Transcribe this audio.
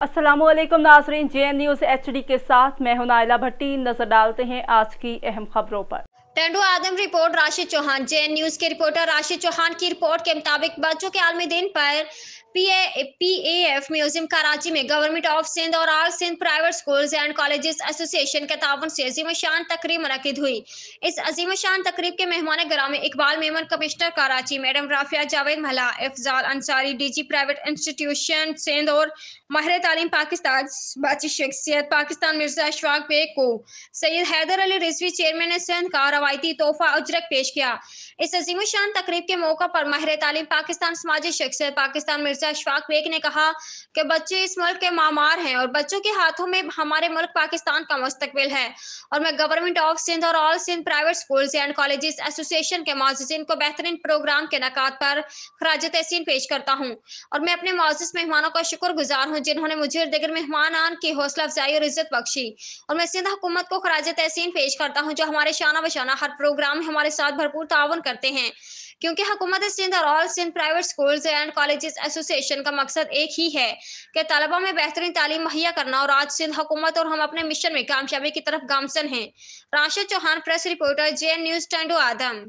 अस्सलाम वालेकुम नाज़रीन, JN न्यूज़ HD के साथ मैं हूं नाइला भट्टी। नजर डालते हैं आज की अहम खबरों पर। Tando Adam report Rashid Chauhan. JN news के रिपोर्टर राशिद चौहान की रिपोर्ट के मुताबिक बच्चों के आलमी दिन पर PAF म्यूजियम कराची में गवर्नमेंट ऑफ सिंध और all Sindh private schools and colleges association के ताउन से अजीम शान तकरीब मुनक्किद हुई। इस अजीम शान तकरीब के मेहमान ग्रामी इकबाल मेमन, कमिश्नर कराची मैडम राफिया जावेद महला, इफ्जाल Ansari DG private institution Sindh और माहिर तालीम पाकिस्तान बाची शख्सियत पाकिस्तान मिर्जा अशफाक बेग को सैयद हैदर अली रिजवी चेयरमैन ने सिंध का रवायती तोहफा उजरक पेश किया। इस अजीम शान तकरीब के मौका पर माहिर तालीम पाकिस्तान समाजी शख्सियत पाकिस्तान मिर्जा अशफाक बेग ने कहा कि बच्चे इस मुल्क के मामार हैं और बच्चों के हाथों में हमारे मुल्क पाकिस्तान का मुस्तकबिल है। और मैं गवर्नमेंट ऑफ सिंध और all Sindh private schools and colleges association के मुअज़्ज़िज़ीन को बेहतरीन प्रोग्राम के इनेकाद पर खराज तहसीन पेश करता हूँ और मैं अपने मुअज़्ज़िज़ मेहमानों का शुक्रगुजार हूँ जिन्होंने मुझे और दीगर मेहमानान की हौसला अफजाई और इज्जत बख्शी। और मैं सिंध हुकूमत को खराज तहसीन पेश करता हूँ जो हमारे शाना बशाना हर प्रोग्राम में हमारे साथ भरपूर ताउन करते हैं, क्योंकि हुकूमत सिंध और all Sindh private schools and colleges association का मकसद एक ही है कि तलबा में बेहतरीन तालीम मुहैया करना। और आज सिंध हुकूमत और हम अपने मिशन में कामयाबी की तरफ गामसन हैं। Rashid Chauhan, press reporter, JN news, Tando आदम।